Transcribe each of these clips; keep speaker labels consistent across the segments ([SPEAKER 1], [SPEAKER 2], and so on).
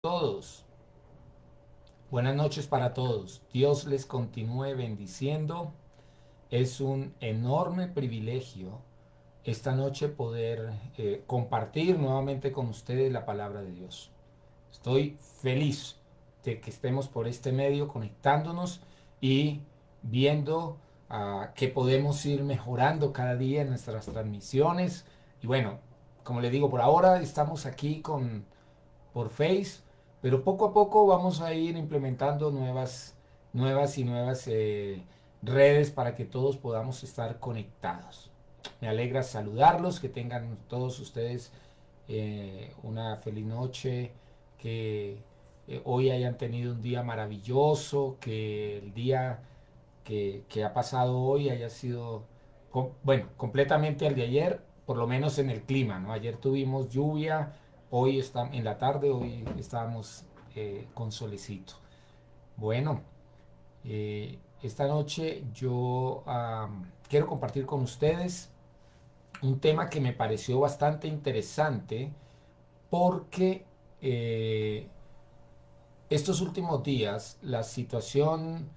[SPEAKER 1] Todos. Buenas noches para todos. Dios les continúe bendiciendo. Es un enorme privilegio esta noche poder compartir nuevamente con ustedes la palabra de Dios. Estoy feliz de que estemos por este medio conectándonos y viendo que podemos ir mejorando cada día en nuestras transmisiones. Y bueno, como le digo, por ahora estamos aquí por Face, pero poco a poco vamos a ir implementando nuevas redes para que todos podamos estar conectados. Me alegra saludarlos, que tengan todos ustedes una feliz noche, que hoy hayan tenido un día maravilloso, que el día que ha pasado hoy haya sido, bueno, completamente al de ayer, por lo menos en el clima, ¿no? Ayer tuvimos lluvia, hoy está en la tarde, hoy estábamos con solecito. Bueno, esta noche yo quiero compartir con ustedes un tema que me pareció bastante interesante porque estos últimos días la situación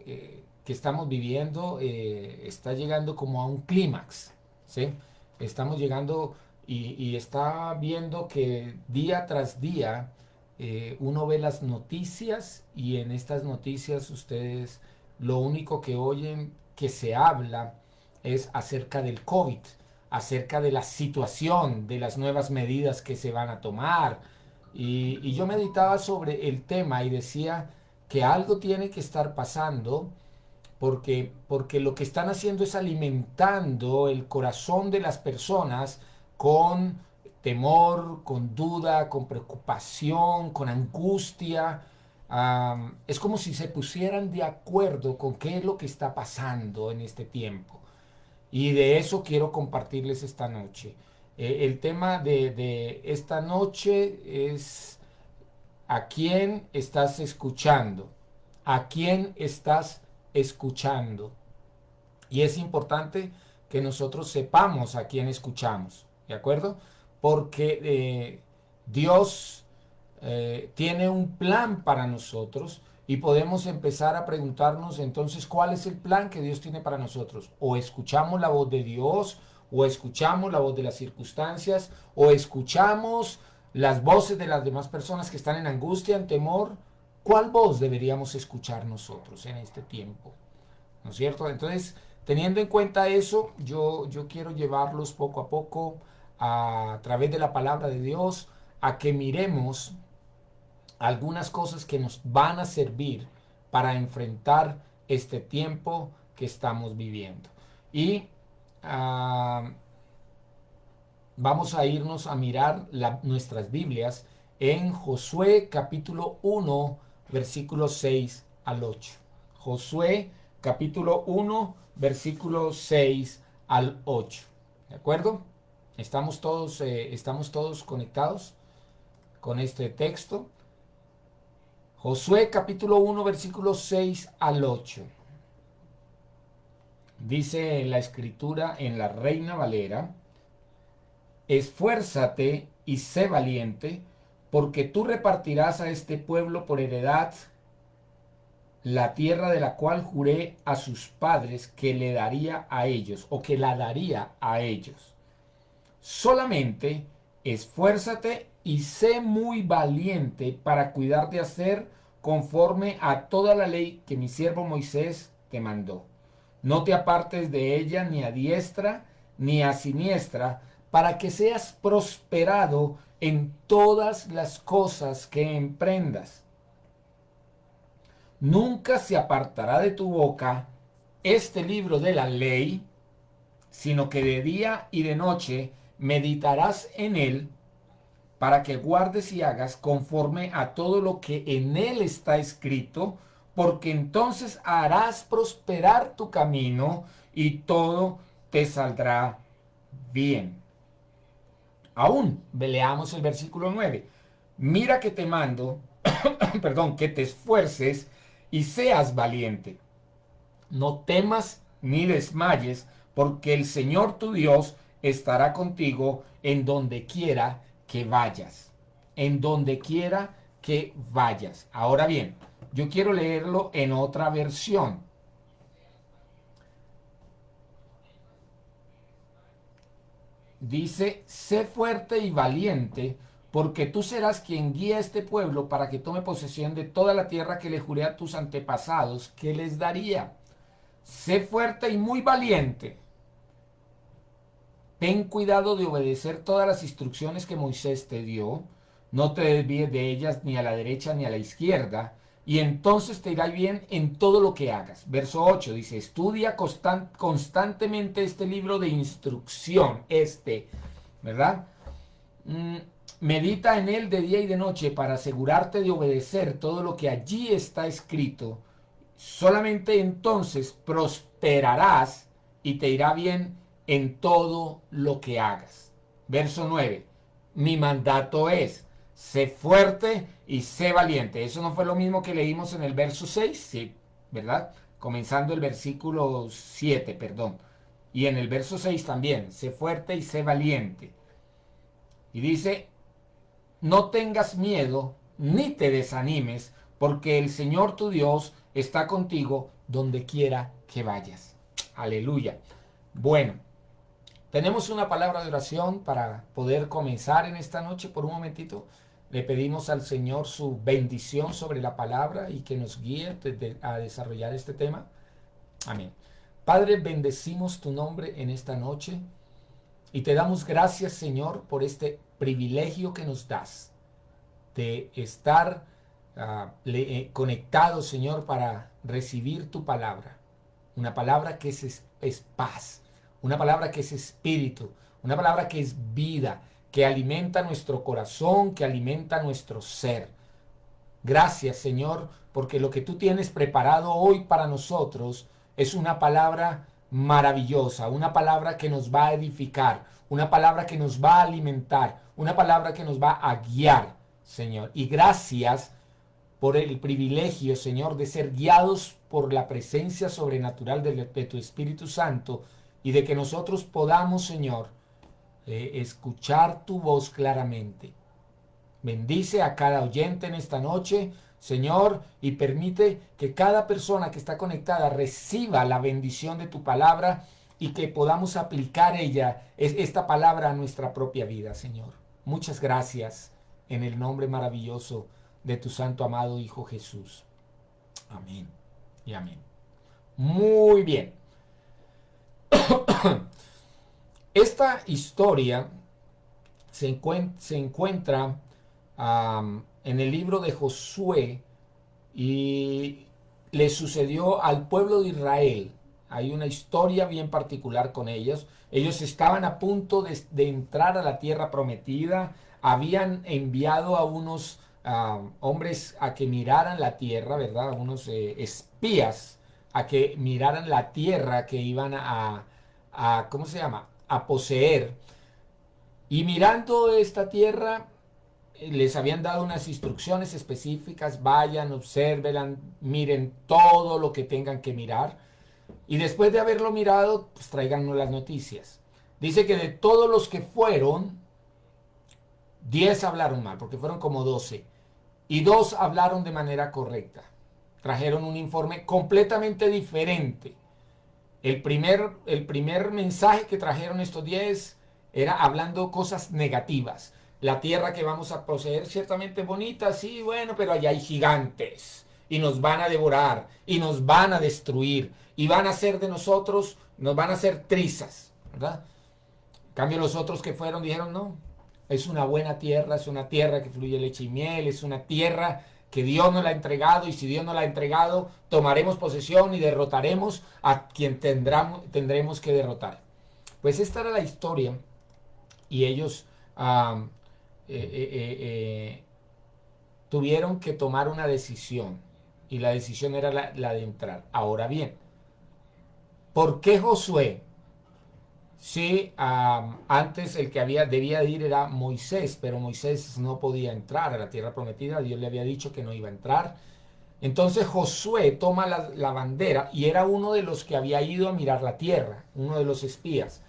[SPEAKER 1] que estamos viviendo está llegando como a un clímax, ¿sí? Estamos llegando y está viendo que día tras día uno ve las noticias y en estas noticias ustedes lo único que oyen que se habla es acerca del COVID, acerca de la situación, de las nuevas medidas que se van a tomar, y yo meditaba sobre el tema y decía que algo tiene que estar pasando porque lo que están haciendo es alimentando el corazón de las personas con temor, con duda, con preocupación, con angustia. Es como si se pusieran de acuerdo con qué es lo que está pasando en este tiempo. Y de eso quiero compartirles esta noche. El tema de esta noche es a quién estás escuchando. A quién estás escuchando. Y es importante que nosotros sepamos a quién escuchamos. ¿De acuerdo? Porque Dios tiene un plan para nosotros y podemos empezar a preguntarnos entonces cuál es el plan que Dios tiene para nosotros. O escuchamos la voz de Dios, o escuchamos la voz de las circunstancias, o escuchamos las voces de las demás personas que están en angustia, en temor. ¿Cuál voz deberíamos escuchar nosotros en este tiempo? ¿No es cierto? Entonces, teniendo en cuenta eso, yo quiero llevarlos poco a poco a través de la palabra de Dios a que miremos algunas cosas que nos van a servir para enfrentar este tiempo que estamos viviendo. Y vamos a irnos a mirar nuestras Biblias en Josué capítulo 1, versículos 6 al 8. Josué capítulo 1, versículo 6 al 8. ¿De acuerdo? Estamos todos conectados con este texto. Josué capítulo 1, versículos 6 al 8. Dice la escritura en la Reina Valera: esfuérzate y sé valiente, porque tú repartirás a este pueblo por heredad la tierra de la cual juré a sus padres que le daría a ellos, o que la daría a ellos. Solamente esfuérzate y sé muy valiente para cuidar de hacer conforme a toda la ley que mi siervo Moisés te mandó. No te apartes de ella ni a diestra ni a siniestra, para que seas prosperado en todas las cosas que emprendas. Nunca se apartará de tu boca este libro de la ley, sino que de día y de noche meditarás en él, para que guardes y hagas conforme a todo lo que en él está escrito, porque entonces harás prosperar tu camino y todo te saldrá bien. Aún leamos el versículo 9. Mira que te mando, perdón, que te esfuerces y seas valiente. No temas ni desmayes, porque el Señor tu Dios estará contigo en donde quiera que vayas. En donde quiera que vayas. Ahora bien, yo quiero leerlo en otra versión. Dice, sé fuerte y valiente, porque tú serás quien guía a este pueblo para que tome posesión de toda la tierra que le juré a tus antepasados que les daría. Sé fuerte y muy valiente. Ten cuidado de obedecer todas las instrucciones que Moisés te dio. No te desvíes de ellas ni a la derecha ni a la izquierda. Y entonces te irá bien en todo lo que hagas. Verso 8 dice, estudia constantemente este libro de instrucción. ¿Verdad? Mm, Medita en él de día y de noche para asegurarte de obedecer todo lo que allí está escrito. Solamente entonces prosperarás y te irá bien en todo lo que hagas. Verso 9. Mi mandato es, sé fuerte y sé valiente. Eso no fue lo mismo que leímos en el verso 6, sí, ¿verdad? Comenzando el versículo 7, perdón. Y en el verso 6 también, sé fuerte y sé valiente. Y dice, no tengas miedo ni te desanimes, porque el Señor tu Dios está contigo donde quiera que vayas. Aleluya. Bueno, tenemos una palabra de oración para poder comenzar en esta noche. Por un momentito, le pedimos al Señor su bendición sobre la palabra y que nos guíe a desarrollar este tema. Amén. Padre, bendecimos tu nombre en esta noche y te damos gracias, Señor, por este privilegio que nos das de estar conectados, Señor, para recibir tu palabra. Una palabra que es paz, una palabra que es espíritu, una palabra que es vida, que alimenta nuestro corazón, que alimenta nuestro ser. Gracias, Señor, porque lo que tú tienes preparado hoy para nosotros es una palabra maravillosa, una palabra que nos va a edificar, una palabra que nos va a alimentar, una palabra que nos va a guiar, Señor. Y gracias por el privilegio, Señor, de ser guiados por la presencia sobrenatural de tu Espíritu Santo y de que nosotros podamos, Señor, escuchar tu voz claramente. Bendice a cada oyente en esta noche, Señor, y permite que cada persona que está conectada reciba la bendición de tu palabra y que podamos aplicar esta palabra a nuestra propia vida, Señor. Muchas gracias en el nombre maravilloso de tu santo amado Hijo Jesús. Amén y amén. Muy bien. Esta historia se encuentra en el libro de Josué y le sucedió al pueblo de Israel. Hay una historia bien particular con ellos. Ellos estaban a punto de entrar a la tierra prometida. Habían enviado a unos hombres a que miraran la tierra, ¿verdad? Unos espías a que miraran la tierra que iban ¿cómo se llama? A poseer. Y mirando esta tierra, les habían dado unas instrucciones específicas, vayan, observen, miren todo lo que tengan que mirar y después de haberlo mirado, pues tráiganos las noticias. Dice que de todos los que fueron, 10 hablaron mal, porque fueron como 12 y 2 hablaron de manera correcta. Trajeron un informe completamente diferente. El primer mensaje que trajeron estos 10 era hablando cosas negativas. La tierra que vamos a poseer ciertamente bonita, sí, bueno, pero allá hay gigantes y nos van a devorar y nos van a destruir y van a hacer de nosotros, nos van a hacer trizas, ¿verdad? En cambio los otros que fueron dijeron, no, es una buena tierra, es una tierra que fluye leche y miel, es una tierra que Dios nos la ha entregado y si Dios nos la ha entregado, tomaremos posesión y derrotaremos a quien tendremos que derrotar. Pues esta era la historia y ellos um, eh, eh, eh, tuvieron que tomar una decisión y la decisión era la de entrar. Ahora bien, ¿por qué Josué? Sí, antes el que debía de ir era Moisés, pero Moisés no podía entrar a la tierra prometida, Dios le había dicho que no iba a entrar. Entonces Josué toma la bandera y era uno de los que había ido a mirar la tierra, uno de los espías,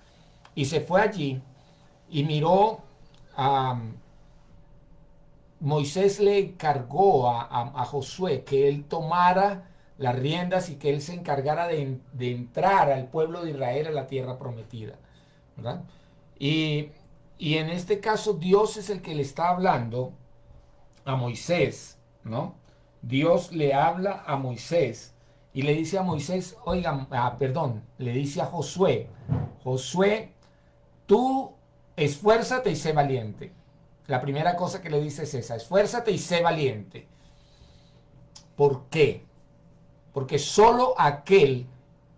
[SPEAKER 1] y se fue allí y miró Moisés le encargó a Josué que él tomara las riendas y que él se encargara de entrar al pueblo de Israel a la tierra prometida, ¿verdad? Y, y en este caso Dios es el que le está hablando a Moisés, ¿no? Dios le habla a Moisés y le dice a Moisés, oigan, perdón, le dice a Josué, Josué, tú esfuérzate y sé valiente. La primera cosa que le dice es esa, esfuérzate y sé valiente. ¿Por qué? Porque solo aquel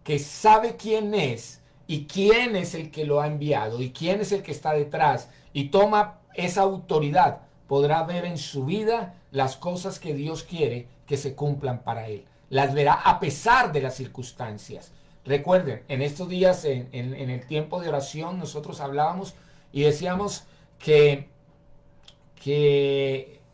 [SPEAKER 1] que sabe quién es y quién es el que lo ha enviado y quién es el que está detrás y toma esa autoridad podrá ver en su vida las cosas que Dios quiere que se cumplan para él. Las verá a pesar de las circunstancias. Recuerden, en estos días, en el tiempo de oración, nosotros hablábamos y decíamos que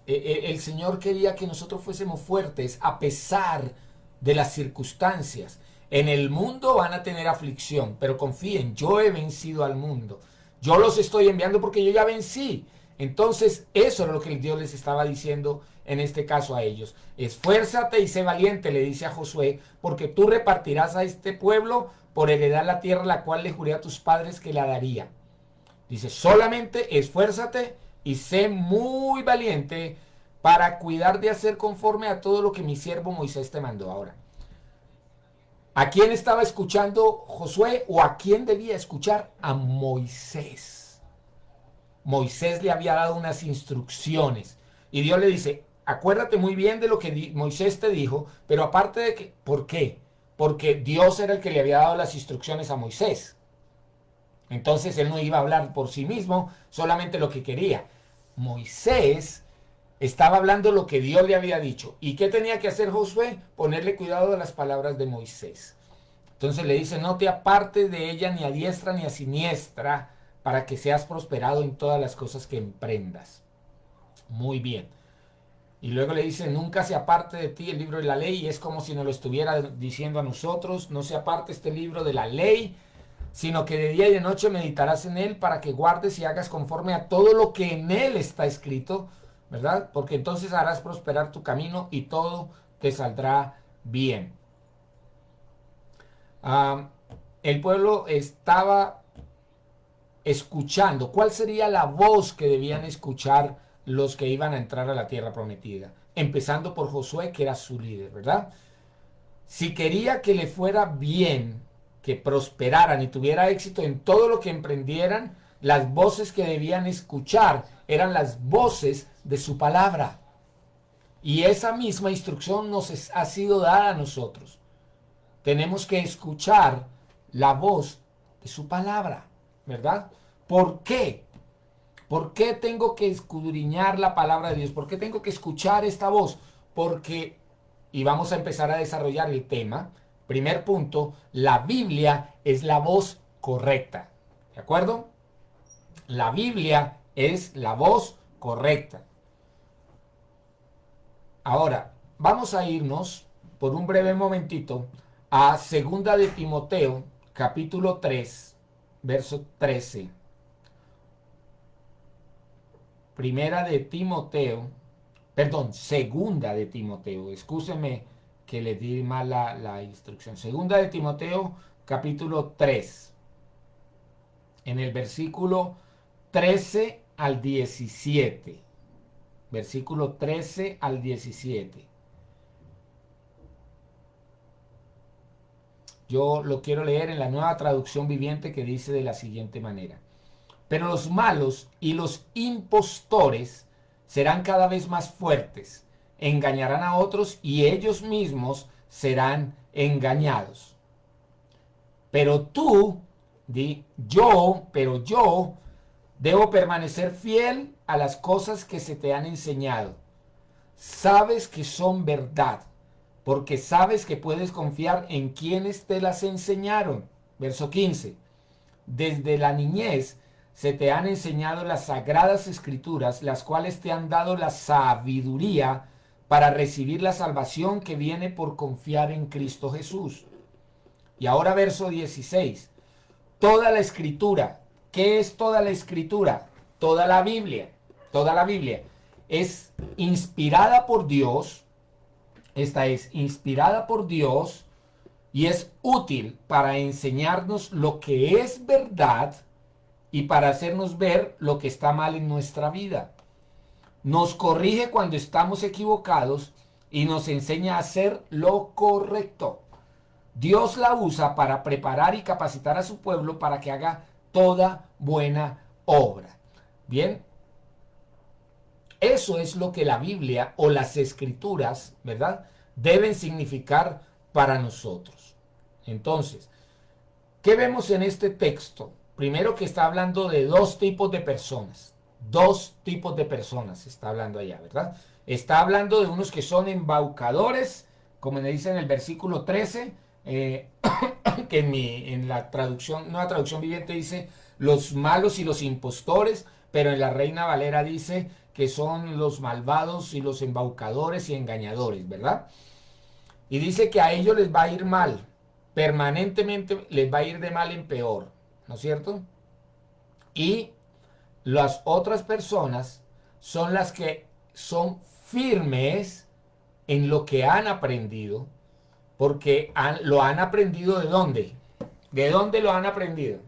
[SPEAKER 1] el Señor quería que nosotros fuésemos fuertes a pesar de las circunstancias. En el mundo van a tener aflicción, pero confíen, yo he vencido al mundo. Yo los estoy enviando porque yo ya vencí. Entonces, eso es lo que Dios les estaba diciendo en este caso a ellos. Esfuérzate y sé valiente, le dice a Josué, porque tú repartirás a este pueblo por heredar la tierra la cual le juré a tus padres que la daría. Dice, solamente esfuérzate y sé muy valiente para cuidar de hacer conforme a todo lo que mi siervo Moisés te mandó. Ahora, ¿a quién estaba escuchando Josué o a quién debía escuchar? A Moisés. Moisés le había dado unas instrucciones y Dios le dice, acuérdate muy bien de lo que Moisés te dijo, pero aparte de que, ¿por qué? Porque Dios era el que le había dado las instrucciones a Moisés. Entonces él no iba a hablar por sí mismo, solamente lo que quería. Moisés estaba hablando lo que Dios le había dicho. ¿Y qué tenía que hacer Josué? Ponerle cuidado a las palabras de Moisés. Entonces le dice, no te apartes de ella ni a diestra ni a siniestra, para que seas prosperado en todas las cosas que emprendas. Muy bien. Y luego le dice, nunca se aparte de ti el libro de la ley, y es como si nos lo estuviera diciendo a nosotros, no se aparte este libro de la ley, sino que de día y de noche meditarás en él para que guardes y hagas conforme a todo lo que en él está escrito, ¿verdad? Porque entonces harás prosperar tu camino y todo te saldrá bien. Ah, el pueblo estaba escuchando. ¿Cuál sería la voz que debían escuchar los que iban a entrar a la tierra prometida? Empezando por Josué, que era su líder, ¿verdad? Si quería que le fuera bien, que prosperaran y tuviera éxito en todo lo que emprendieran, las voces que debían escuchar eran las voces de su palabra. Y esa misma instrucción nos ha sido dada a nosotros. Tenemos que escuchar la voz de su palabra, ¿verdad? ¿Por qué? ¿Por qué tengo que escudriñar la palabra de Dios? ¿Por qué tengo que escuchar esta voz? Porque, y vamos a empezar a desarrollar el tema, primer punto, la Biblia es la voz correcta. ¿De acuerdo? La Biblia es la voz correcta. Ahora, vamos a irnos por un breve momentito a Segunda de Timoteo, capítulo 3, verso 13. Primera de Timoteo, perdón, segunda de Timoteo, excúsenme que le di mal la instrucción. Segunda de Timoteo, capítulo 3, en el versículo 13 al 17. Versículo 13 al 17. Yo lo quiero leer en la Nueva Traducción Viviente, que dice de la siguiente manera. Pero los malos y los impostores serán cada vez más fuertes, engañarán a otros y ellos mismos serán engañados. Pero tú, pero yo debo permanecer fiel a las cosas que se te han enseñado. Sabes que son verdad, porque sabes que puedes confiar en quienes te las enseñaron. Verso 15. Desde la niñez se te han enseñado las sagradas escrituras, las cuales te han dado la sabiduría para recibir la salvación que viene por confiar en Cristo Jesús. Y ahora verso 16. Toda la escritura. ¿Qué es toda la escritura? Toda la Biblia. Toda la Biblia. es inspirada por Dios. Esta es inspirada por Dios y es útil para enseñarnos lo que es verdad y para hacernos ver lo que está mal en nuestra vida. Nos corrige cuando estamos equivocados y nos enseña a hacer lo correcto. Dios la usa para preparar y capacitar a su pueblo para que haga toda buena obra. Bien, eso es lo que la Biblia o las escrituras, ¿verdad?, deben significar para nosotros. Entonces, ¿qué vemos en este texto? Primero, que está hablando de dos tipos de personas. Dos tipos de personas está hablando allá, ¿verdad? Está hablando de unos que son embaucadores, como le dice en el versículo 13, que en la traducción, nueva traducción viviente dice los malos y los impostores, pero en la Reina Valera dice que son los malvados y los embaucadores y engañadores, ¿verdad? Y dice que a ellos les va a ir mal, permanentemente les va a ir de mal en peor, ¿no es cierto? Y las otras personas son las que son firmes en lo que han aprendido, porque lo han aprendido ¿de dónde? ¿De dónde lo han aprendido?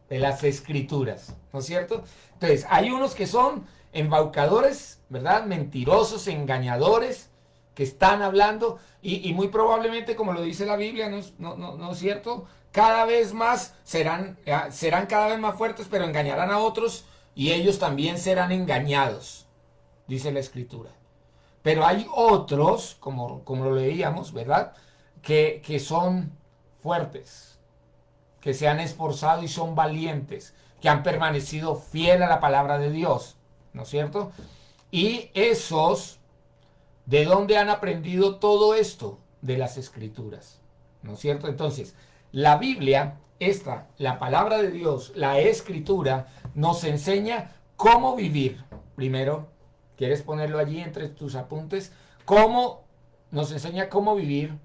[SPEAKER 1] De las escrituras, ¿no es cierto? Entonces, hay unos que son embaucadores, ¿verdad? Mentirosos, engañadores, que están hablando y muy probablemente, como lo dice la Biblia, ¿no es cierto? Cada vez más serán cada vez más fuertes, pero engañarán a otros y ellos también serán engañados, dice la Escritura. Pero hay otros, como lo leíamos, ¿verdad?, que son fuertes, que se han esforzado y son valientes, que han permanecido fiel a la palabra de Dios, ¿no es cierto? Y esos, ¿de dónde han aprendido todo esto? De las Escrituras, ¿no es cierto? Entonces, la Biblia, la palabra de Dios, la Escritura, nos enseña cómo vivir. Primero, ¿quieres ponerlo allí entre tus apuntes? Nos enseña cómo vivir,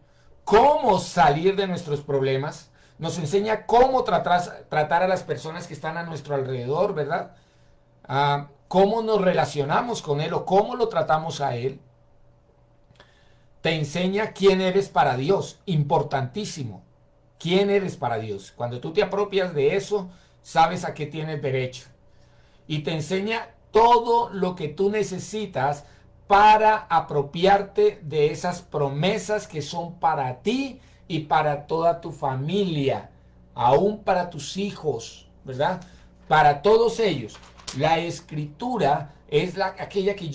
[SPEAKER 1] cómo salir de nuestros problemas, nos enseña cómo tratar a las personas que están a nuestro alrededor, ¿verdad? Cómo nos relacionamos con Él o cómo lo tratamos a Él. Te enseña quién eres para Dios, importantísimo. ¿Quién eres para Dios? Cuando tú te apropias de eso, sabes a qué tienes derecho. Y te enseña todo lo que tú necesitas para apropiarte de esas promesas que son para ti y para toda tu familia, aún para tus hijos, ¿verdad? Para todos ellos. La Escritura es aquella que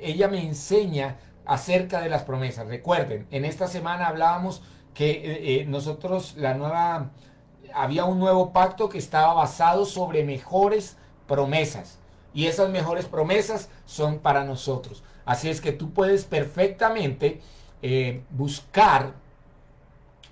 [SPEAKER 1] ella me enseña acerca de las promesas. Recuerden, en esta semana hablábamos que nosotros, había un nuevo pacto que estaba basado sobre mejores promesas. Y esas mejores promesas son para nosotros. Así es que tú puedes perfectamente buscar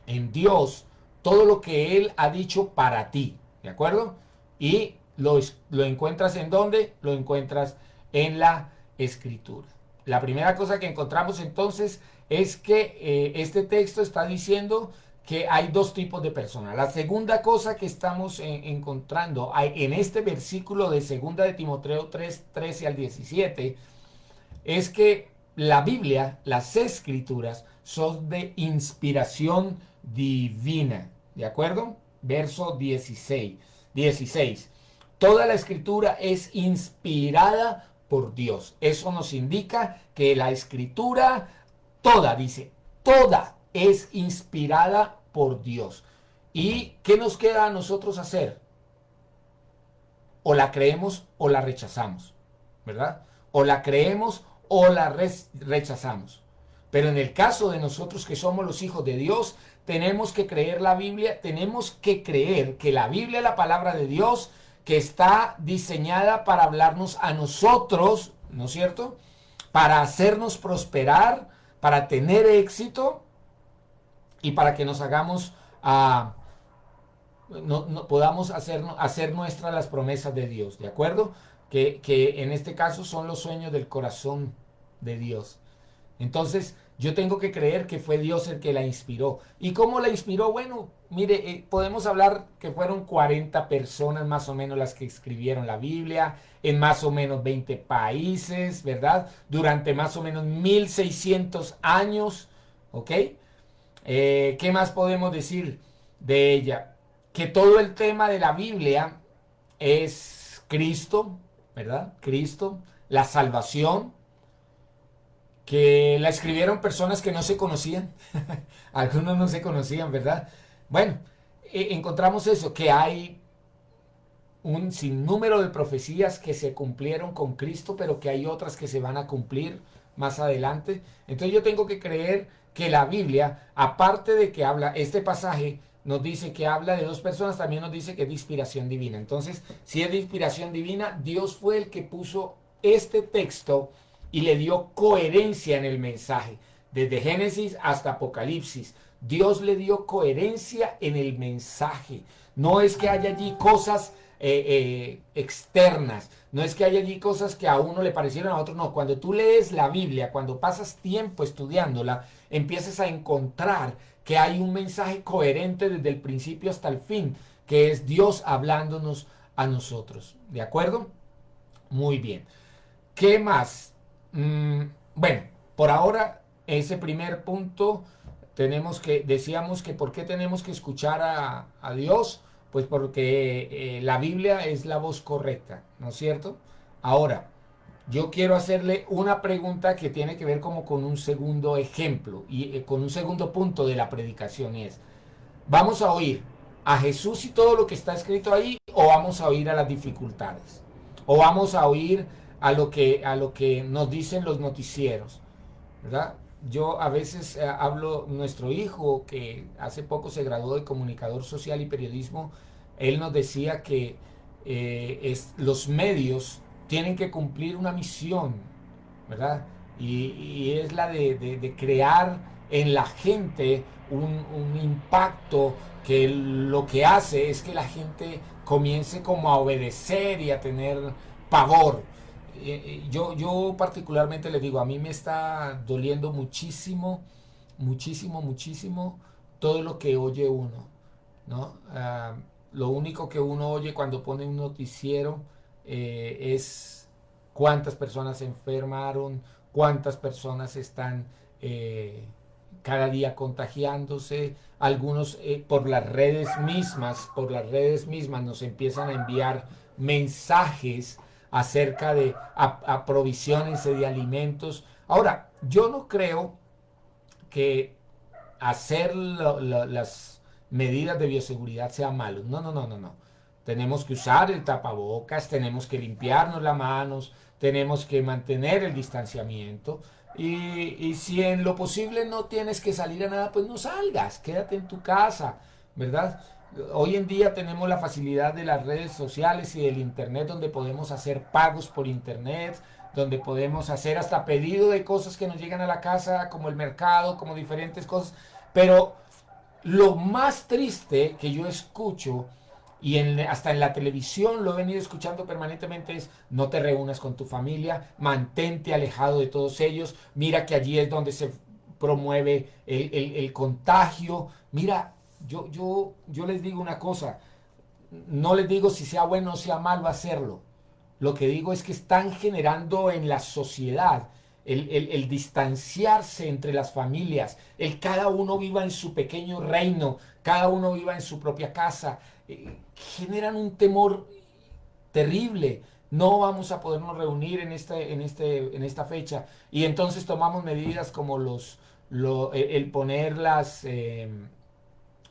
[SPEAKER 1] en Dios todo lo que Él ha dicho para ti. ¿De acuerdo? Y lo encuentras ¿en dónde? Lo encuentras en la Escritura. La primera cosa que encontramos entonces es que este texto está diciendo que hay dos tipos de personas. La segunda cosa que estamos encontrando en este versículo de 2 de Timoteo 3, 13 al 17, es que la Biblia, las Escrituras, son de inspiración divina. ¿De acuerdo? Verso 16. Toda la Escritura es inspirada por Dios. Eso nos indica que la Escritura, toda es inspirada por Dios. ¿Y qué nos queda a nosotros hacer? O la creemos o la rechazamos, ¿verdad? O la creemos o la rechazamos. Pero en el caso de nosotros que somos los hijos de Dios, tenemos que creer la Biblia, tenemos que creer que la Biblia es la palabra de Dios, que está diseñada para hablarnos a nosotros, ¿no es cierto?, para hacernos prosperar, para tener éxito y para que nos hagamos, podamos hacer nuestras las promesas de Dios, ¿de acuerdo? Que en este caso son los sueños del corazón de Dios. Entonces, yo tengo que creer que fue Dios el que la inspiró. ¿Y cómo la inspiró? Bueno, mire, podemos hablar que fueron 40 personas más o menos las que escribieron la Biblia en más o menos 20 países, ¿verdad? Durante más o menos 1600 años, ¿ok? ¿Qué más podemos decir de ella? Que todo el tema de la Biblia es Cristo, ¿verdad? Cristo, la salvación, que la escribieron personas que no se conocían, algunos no se conocían, ¿verdad? Bueno, encontramos eso, que hay un sinnúmero de profecías que se cumplieron con Cristo, pero que hay otras que se van a cumplir más adelante. Entonces yo tengo que creer que la Biblia, aparte de que habla, este pasaje nos dice que habla de dos personas, también nos dice que es de inspiración divina. Entonces, si es de inspiración divina, Dios fue el que puso este texto y le dio coherencia en el mensaje. Desde Génesis hasta Apocalipsis, Dios le dio coherencia en el mensaje. No es que haya allí cosas externas, no es que haya allí cosas que a uno le parecieron, a otro no. Cuando tú lees la Biblia, cuando pasas tiempo estudiándola, empiezas a encontrar que hay un mensaje coherente desde el principio hasta el fin, que es Dios hablándonos a nosotros. ¿De acuerdo? Muy bien. ¿Qué más? Bueno, por ahora, ese primer punto, decíamos que ¿por qué tenemos que escuchar a Dios? Pues porque la Biblia es la voz correcta, ¿no es cierto? Ahora, yo quiero hacerle una pregunta que tiene que ver como con un segundo ejemplo y con un segundo punto de la predicación y es, ¿vamos a oír a Jesús y todo lo que está escrito ahí o vamos a oír a las dificultades? ¿O vamos a oír a lo que nos dicen los noticieros? ¿Verdad? Yo a veces hablo, nuestro hijo que hace poco se graduó de comunicador social y periodismo, él nos decía que los medios tienen que cumplir una misión, ¿verdad? Y es la de crear en la gente un impacto que lo que hace es que la gente comience como a obedecer y a tener pavor. Yo particularmente le digo, a mí me está doliendo muchísimo, muchísimo, muchísimo todo lo que oye uno, ¿no? Lo único que uno oye cuando pone un noticiero es cuántas personas se enfermaron, cuántas personas están cada día contagiándose, algunos por las redes mismas nos empiezan a enviar mensajes acerca de aprovisiones de alimentos. Ahora, yo no creo que hacer las medidas de bioseguridad sean malos. No, no, no, no, no. Tenemos que usar el tapabocas, tenemos que limpiarnos las manos, tenemos que mantener el distanciamiento. Y si en lo posible no tienes que salir a nada, pues no salgas, quédate en tu casa, ¿verdad? Hoy en día tenemos la facilidad de las redes sociales y del internet donde podemos hacer pagos por internet, donde podemos hacer hasta pedido de cosas que nos llegan a la casa, como el mercado, como diferentes cosas. Pero lo más triste que yo escucho, y hasta en la televisión lo he venido escuchando permanentemente, es no te reúnas con tu familia, mantente alejado de todos ellos, mira que allí es donde se promueve el contagio. Mira, yo les digo una cosa, no les digo si sea bueno o sea malo hacerlo. Lo que digo es que están generando en la sociedad el distanciarse entre las familias, el cada uno viva en su pequeño reino, cada uno viva en su propia casa, generan un temor terrible. No vamos a podernos reunir en esta fecha. Y entonces tomamos medidas como el poner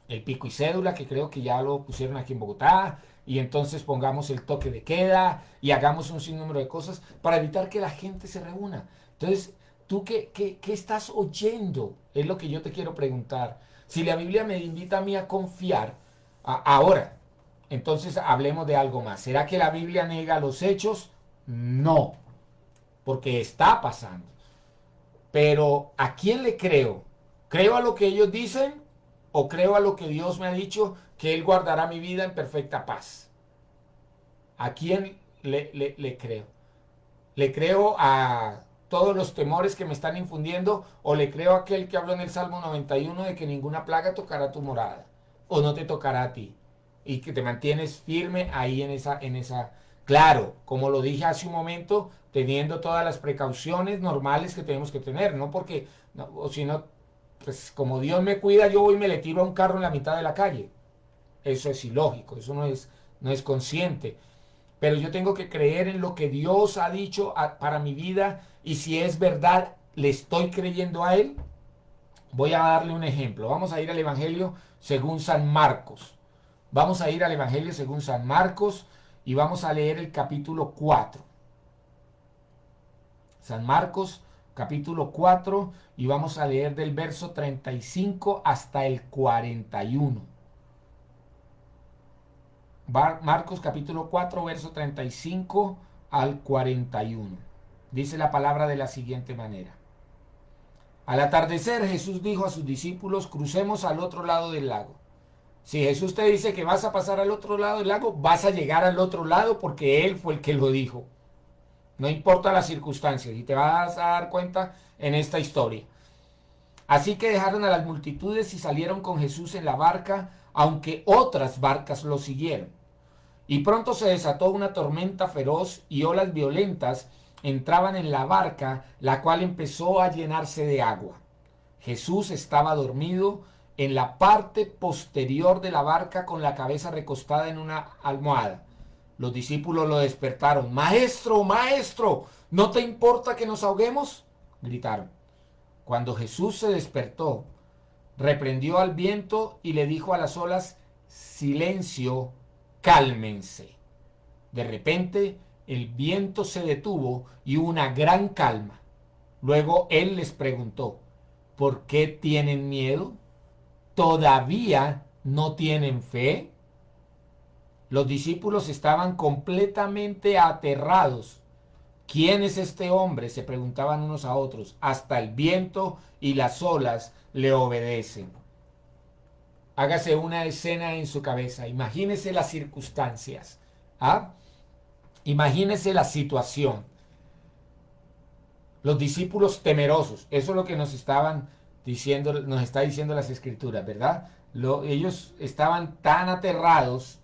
[SPEAKER 1] el pico y cédula, que creo que ya lo pusieron aquí en Bogotá, y entonces pongamos el toque de queda y hagamos un sinnúmero de cosas para evitar que la gente se reúna. Entonces, ¿tú qué estás oyendo? Es lo que yo te quiero preguntar. Si la Biblia me invita a mí a confiar, ahora, entonces hablemos de algo más. ¿Será que la Biblia niega los hechos? No, porque está pasando. Pero ¿a quién le creo? ¿Creo a lo que ellos dicen o creo a lo que Dios me ha dicho que Él guardará mi vida en perfecta paz? ¿A quién le creo? ¿Le creo a todos los temores que me están infundiendo, o le creo a aquel que habló en el Salmo 91 de que ninguna plaga tocará tu morada, o no te tocará a ti, y que te mantienes firme ahí claro, como lo dije hace un momento, teniendo todas las precauciones normales que tenemos que tener, no porque, no, o si no, pues como Dios me cuida, yo voy y me le tiro a un carro en la mitad de la calle. Eso es ilógico, eso no es consciente. Pero yo tengo que creer en lo que Dios ha dicho para mi vida, y si es verdad, le estoy creyendo a Él. Voy a darle un ejemplo. Vamos a ir al Evangelio según San Marcos. Vamos a ir al Evangelio según San Marcos y vamos a leer el capítulo 4. San Marcos, capítulo 4, y vamos a leer del verso 35 hasta el 41. Marcos capítulo 4, verso 35 al 41. Dice la palabra de la siguiente manera. Al atardecer Jesús dijo a sus discípulos, crucemos al otro lado del lago. Si Jesús te dice que vas a pasar al otro lado del lago, vas a llegar al otro lado porque Él fue el que lo dijo. No importa las circunstancias, y te vas a dar cuenta en esta historia. Así que dejaron a las multitudes y salieron con Jesús en la barca, aunque otras barcas lo siguieron. Y pronto se desató una tormenta feroz y olas violentas entraban en la barca, la cual empezó a llenarse de agua. Jesús estaba dormido en la parte posterior de la barca con la cabeza recostada en una almohada. Los discípulos lo despertaron. Maestro, maestro, ¿no te importa que nos ahoguemos?, gritaron. Cuando Jesús se despertó, reprendió al viento y le dijo a las olas, silencio, cálmense. De repente el viento se detuvo y hubo una gran calma. Luego él les preguntó, ¿por qué tienen miedo? ¿Todavía no tienen fe? Los discípulos estaban completamente aterrados. ¿Quién es este hombre?, se preguntaban unos a otros. Hasta el viento y las olas le obedecen. Hágase una escena en su cabeza. Imagínese las circunstancias. Imagínese la situación. Los discípulos temerosos. Eso es lo que nos estaban diciendo, nos está diciendo las Escrituras, ¿verdad? Ellos estaban tan aterrados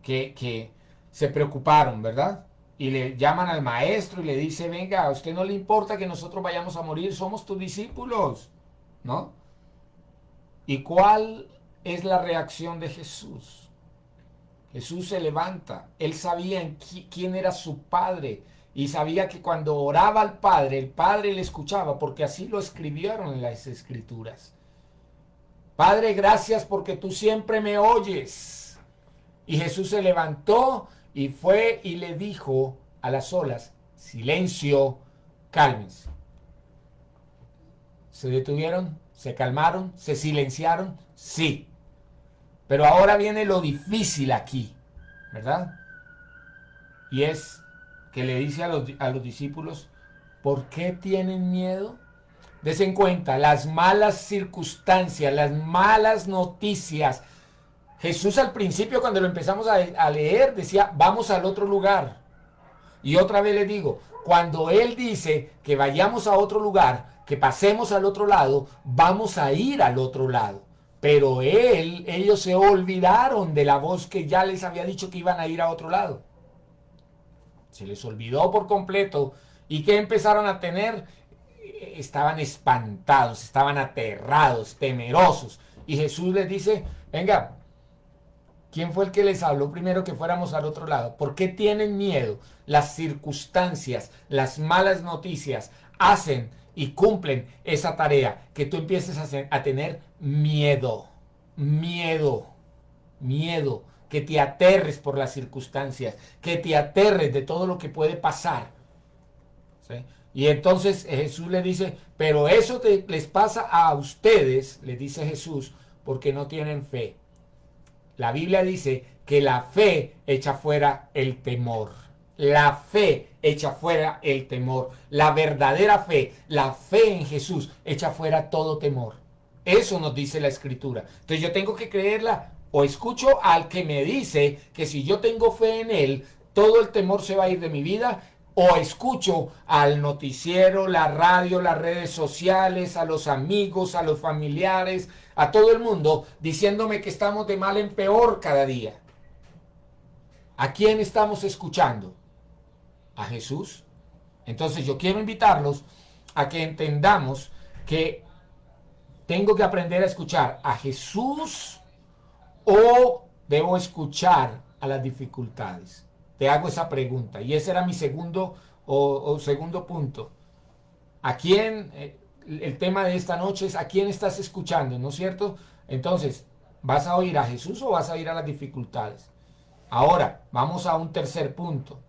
[SPEAKER 1] que se preocuparon, ¿verdad? Y le llaman al maestro y le dice, venga, a usted no le importa que nosotros vayamos a morir, somos tus discípulos, ¿no? ¿Y cuál es la reacción de Jesús? Jesús se levanta. Él sabía quién era su Padre y sabía que cuando oraba al Padre, el Padre le escuchaba, porque así lo escribieron en las Escrituras. Padre, gracias porque tú siempre me oyes. Y Jesús se levantó y fue y le dijo a las olas, silencio, cálmense. ¿Se detuvieron? ¿Se calmaron? ¿Se silenciaron? Sí. Pero ahora viene lo difícil aquí, ¿verdad? Y es que le dice a los discípulos, ¿por qué tienen miedo? Desen cuenta, las malas circunstancias, las malas noticias. Jesús al principio, cuando lo empezamos a leer, decía, vamos al otro lugar. Y otra vez le digo, cuando Él dice que vayamos a otro lugar, que pasemos al otro lado, vamos a ir al otro lado. Pero ellos se olvidaron de la voz que ya les había dicho que iban a ir a otro lado. Se les olvidó por completo. ¿Y qué empezaron a tener? Estaban espantados, estaban aterrados, temerosos. Y Jesús les dice, venga, ¿quién fue el que les habló primero que fuéramos al otro lado? ¿Por qué tienen miedo? Las circunstancias, las malas noticias hacen y cumplen esa tarea, que tú empieces a tener miedo, que te aterres por las circunstancias, que te aterres de todo lo que puede pasar, ¿sí? Y entonces Jesús le dice, pero eso les pasa a ustedes, le dice Jesús, porque no tienen fe. La Biblia dice que la fe echa fuera el temor. La fe echa fuera el temor. La verdadera fe, la fe en Jesús, echa fuera todo temor. Eso nos dice la Escritura. Entonces yo tengo que creerla, o escucho al que me dice que si yo tengo fe en Él, todo el temor se va a ir de mi vida, o escucho al noticiero, la radio, las redes sociales, a los amigos, a los familiares, a todo el mundo diciéndome que estamos de mal en peor cada día. ¿A quién estamos escuchando? ¿A Jesús? Entonces yo quiero invitarlos a que entendamos que tengo que aprender a escuchar a Jesús o debo escuchar a las dificultades. Te hago esa pregunta y ese era mi segundo punto. ¿A quién? El tema de esta noche es ¿a quién estás escuchando? ¿No es cierto? Entonces, ¿vas a oír a Jesús o vas a oír a las dificultades? Ahora, vamos a un tercer punto.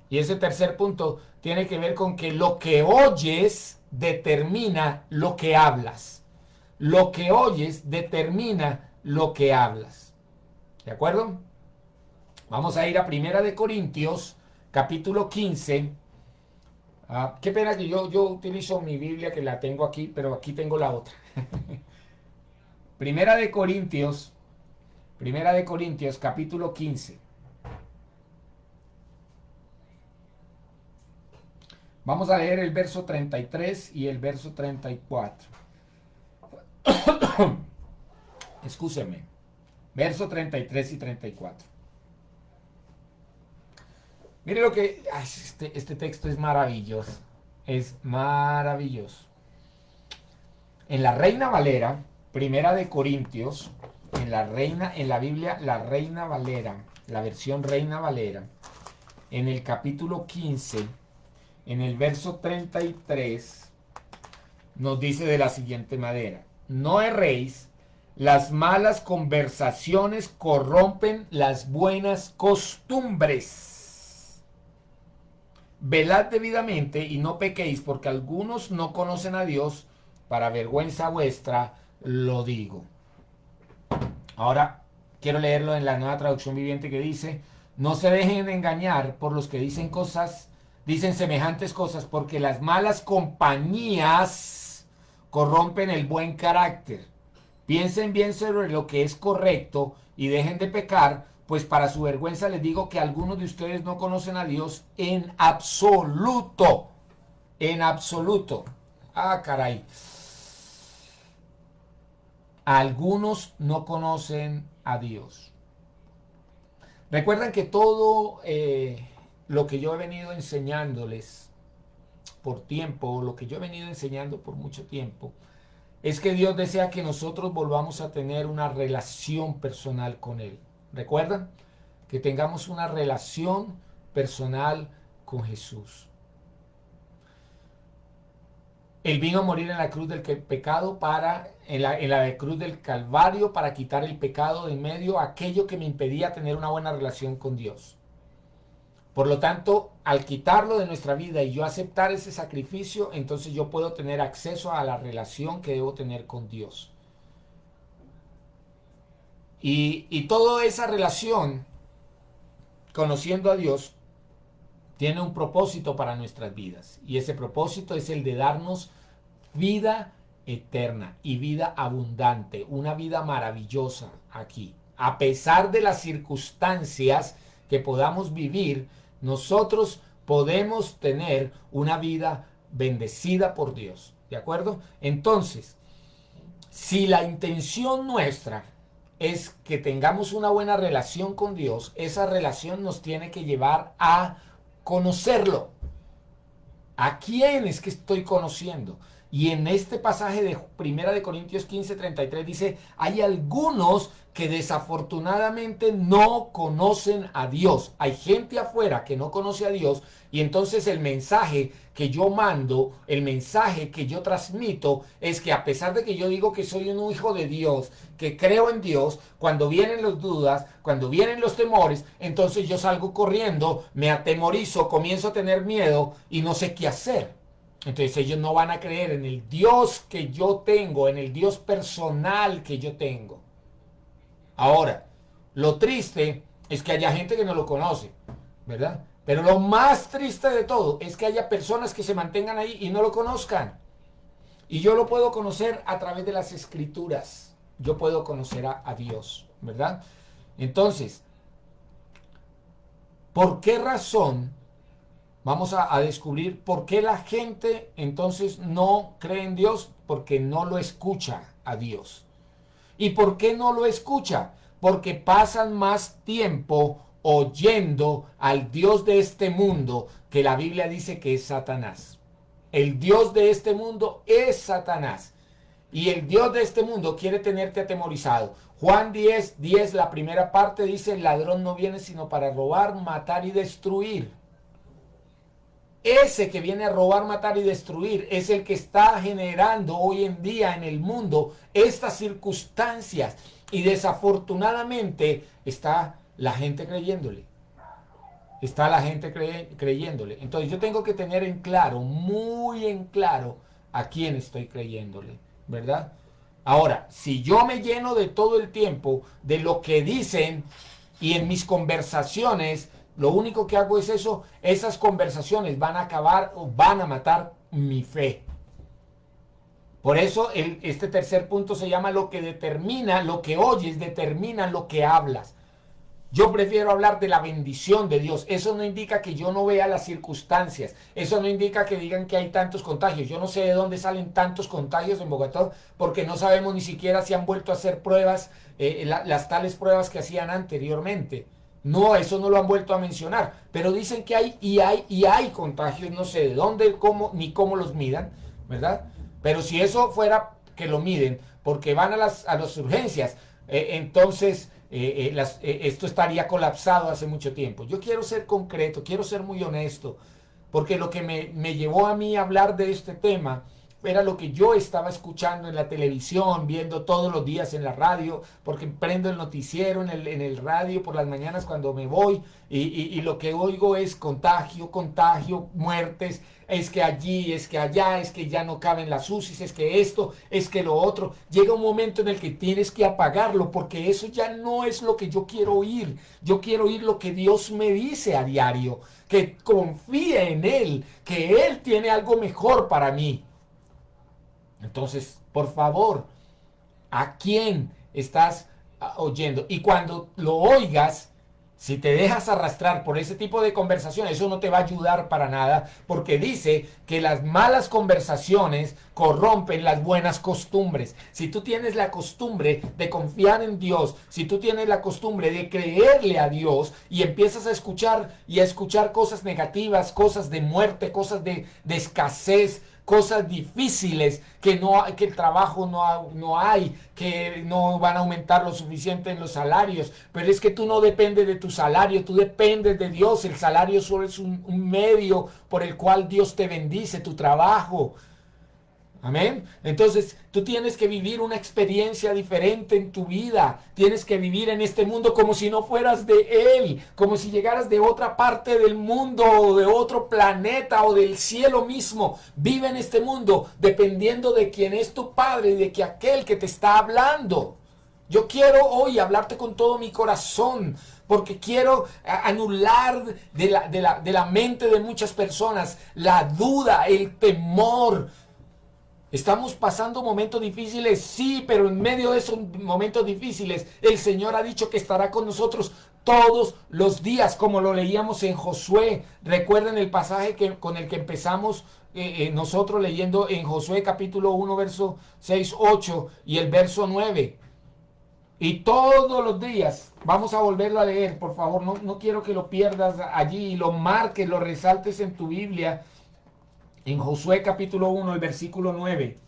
[SPEAKER 1] Y ese tercer punto tiene que ver con que lo que oyes determina lo que hablas. Lo que oyes determina lo que hablas. ¿De acuerdo? Vamos a ir a Primera de Corintios, capítulo 15. Qué pena que yo utilizo mi Biblia, que la tengo aquí, pero aquí tengo la otra. Primera de Corintios, capítulo 15. Vamos a leer el verso 33 y el verso 34. Excúseme. Verso 33 y 34. Mire lo que... Este texto es maravilloso. Es maravilloso. En la Reina Valera, Primera de Corintios, en la Biblia, la Reina Valera, la versión Reina Valera, en el capítulo 15, en el verso 33, nos dice de la siguiente manera: no erréis, las malas conversaciones corrompen las buenas costumbres. Velad debidamente y no pequéis, porque algunos no conocen a Dios, para vergüenza vuestra lo digo. Ahora quiero leerlo en la Nueva Traducción Viviente, que dice: no se dejen engañar por los que dicen semejantes cosas, porque las malas compañías corrompen el buen carácter. Piensen bien sobre lo que es correcto y dejen de pecar, pues para su vergüenza les digo que algunos de ustedes no conocen a Dios en absoluto. En absoluto. Ah, caray. Algunos no conocen a Dios. Recuerdan que todo lo que yo he venido enseñándoles por tiempo, lo que yo he venido enseñando por mucho tiempo, es que Dios desea que nosotros volvamos a tener una relación personal con Él. ¿Recuerdan? Que tengamos una relación personal con Jesús. Él vino a morir en la cruz del pecado en la cruz del Calvario, para quitar el pecado de en medio, aquello que me impedía tener una buena relación con Dios. Por lo tanto, al quitarlo de nuestra vida y yo aceptar ese sacrificio, entonces yo puedo tener acceso a la relación que debo tener con Dios. Y toda esa relación, conociendo a Dios, tiene un propósito para nuestras vidas. Y ese propósito es el de darnos vida eterna y vida abundante, una vida maravillosa aquí. A pesar de las circunstancias que podamos vivir, nosotros podemos tener una vida bendecida por Dios. ¿De acuerdo? Entonces, si la intención nuestra es que tengamos una buena relación con Dios, esa relación nos tiene que llevar a conocerlo. ¿A quién es que estoy conociendo? Y en este pasaje de 1 de Corintios 15:33 dice: hay algunos que desafortunadamente no conocen a Dios. Hay gente afuera que no conoce a Dios, y entonces el mensaje que yo mando, el mensaje que yo transmito, es que a pesar de que yo digo que soy un hijo de Dios, que creo en Dios, cuando vienen las dudas, cuando vienen los temores, entonces yo salgo corriendo, me atemorizo, comienzo a tener miedo y no sé qué hacer. Entonces ellos no van a creer en el Dios que yo tengo, en el Dios personal que yo tengo. Ahora, lo triste es que haya gente que no lo conoce, ¿verdad? Pero lo más triste de todo es que haya personas que se mantengan ahí y no lo conozcan. Y yo lo puedo conocer a través de las escrituras. Yo puedo conocer a Dios, ¿verdad? Entonces, ¿por qué razón Vamos a descubrir por qué la gente entonces no cree en Dios, porque no lo escucha a Dios. ¿Y por qué no lo escucha? Porque pasan más tiempo oyendo al Dios de este mundo, que la Biblia dice que es Satanás. El Dios de este mundo es Satanás. Y el Dios de este mundo quiere tenerte atemorizado. Juan 10:10, la primera parte dice, el ladrón no viene sino para robar, matar y destruir. Ese que viene a robar, matar y destruir es el que está generando hoy en día en el mundo estas circunstancias. Y desafortunadamente está la gente creyéndole. Está la gente creyéndole. Entonces yo tengo que tener en claro, muy en claro, a quién estoy creyéndole, ¿verdad? Ahora, si yo me lleno de todo el tiempo de lo que dicen y en mis conversaciones, lo único que hago es eso, esas conversaciones van a acabar o van a matar mi fe. Por eso este tercer punto se llama lo que determina, lo que oyes determina lo que hablas. Yo prefiero hablar de la bendición de Dios. Eso no indica que yo no vea las circunstancias. Eso no indica que digan que hay tantos contagios. Yo no sé de dónde salen tantos contagios en Bogotá, porque no sabemos ni siquiera si han vuelto a hacer pruebas, las tales pruebas que hacían anteriormente. No, eso no lo han vuelto a mencionar. Pero dicen que hay contagios. No sé de dónde, cómo, ni cómo los midan, ¿verdad? Pero si eso fuera que lo miden, porque van a las urgencias, entonces esto estaría colapsado hace mucho tiempo. Yo quiero ser concreto, quiero ser muy honesto, porque lo que me llevó a mí a hablar de este tema era lo que yo estaba escuchando en la televisión, viendo todos los días en la radio, porque prendo el noticiero en el radio por las mañanas cuando me voy y lo que oigo es contagio, contagio, muertes, es que allí, es que allá, es que ya no caben las UCIs, es que esto, es que lo otro. Llega un momento en el que tienes que apagarlo porque eso ya no es lo que yo quiero oír. Yo quiero oír lo que Dios me dice a diario, que confíe en Él, que Él tiene algo mejor para mí. Entonces, por favor, ¿a quién estás oyendo? Y cuando lo oigas, si te dejas arrastrar por ese tipo de conversaciones, eso no te va a ayudar para nada, porque dice que las malas conversaciones corrompen las buenas costumbres. Si tú tienes la costumbre de confiar en Dios, si tú tienes la costumbre de creerle a Dios y empiezas a escuchar y a escuchar cosas negativas, cosas de muerte, cosas de escasez, cosas difíciles, que el trabajo no hay, que no van a aumentar lo suficiente en los salarios, pero es que tú no dependes de tu salario, tú dependes de Dios. El salario solo es un medio por el cual Dios te bendice, tu trabajo. Amén. Entonces tú tienes que vivir una experiencia diferente en tu vida. Tienes que vivir en este mundo como si no fueras de Él, como si llegaras de otra parte del mundo o de otro planeta o del cielo mismo. Vive en este mundo dependiendo de quién es tu Padre y de que aquel que te está hablando. Yo quiero hoy hablarte con todo mi corazón, porque quiero anular de la mente de muchas personas la duda, el temor. Estamos pasando momentos difíciles, sí, pero en medio de esos momentos difíciles, el Señor ha dicho que estará con nosotros todos los días, como lo leíamos en Josué. Recuerden el pasaje con el que empezamos nosotros leyendo en Josué capítulo 1, verso 6, 8 y el verso 9. Y todos los días, vamos a volverlo a leer, por favor, no quiero que lo pierdas allí, lo marques, lo resaltes en tu Biblia. En Josué capítulo 1, el versículo 9.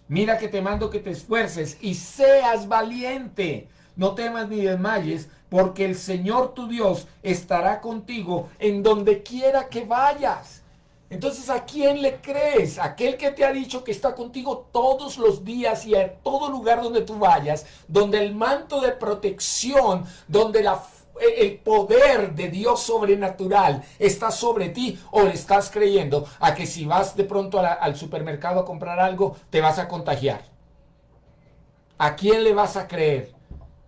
[SPEAKER 1] Mira que te mando que te esfuerces y seas valiente. No temas ni desmayes, porque el Señor tu Dios estará contigo en donde quiera que vayas. Entonces, ¿a quién le crees? Aquel que te ha dicho que está contigo todos los días y a todo lugar donde tú vayas, donde el manto de protección, donde el poder de Dios sobrenatural está sobre ti, o le estás creyendo a que si vas de pronto al supermercado a comprar algo, te vas a contagiar. ¿A quién le vas a creer?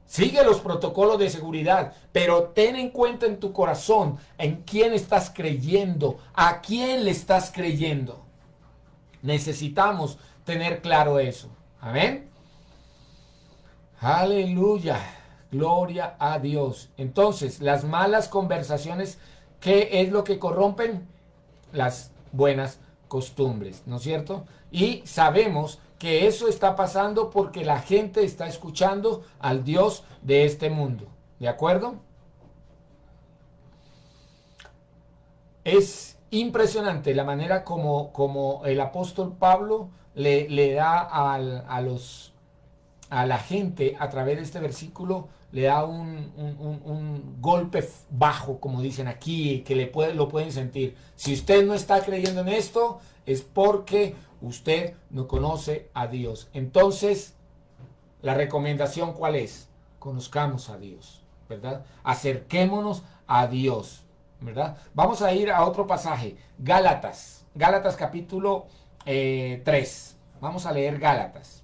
[SPEAKER 1] Sigue los protocolos de seguridad, pero ten en cuenta en tu corazón en quién estás creyendo, a quién le estás creyendo. Necesitamos tener claro eso. Amén. Aleluya. Gloria a Dios. Entonces, las malas conversaciones ¿Qué es lo que corrompen? Las buenas costumbres, ¿no es cierto? Y sabemos que eso está pasando porque la gente está escuchando al Dios de este mundo. ¿De acuerdo? Es impresionante la manera como el apóstol Pablo le da a la gente a través de este versículo, le da un golpe bajo, como dicen aquí, que lo pueden sentir. Si usted no está creyendo en esto, es porque usted no conoce a Dios. Entonces, la recomendación, ¿cuál es? Conozcamos a Dios, ¿verdad? Acerquémonos a Dios, ¿verdad? Vamos a ir a otro pasaje, Gálatas capítulo 3. Vamos a leer Gálatas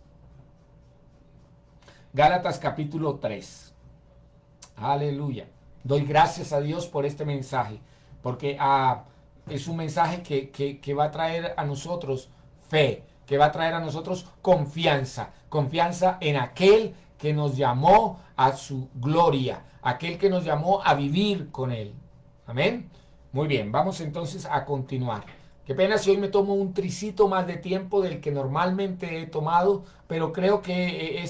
[SPEAKER 1] capítulo 3. Aleluya. Doy gracias a Dios por este mensaje, porque es un mensaje que va a traer a nosotros fe, que va a traer a nosotros confianza en aquel que nos llamó a su gloria, aquel que nos llamó a vivir con él. Amén. Muy bien, vamos entonces a continuar. Qué pena si hoy me tomo un tricito más de tiempo del que normalmente he tomado, pero creo que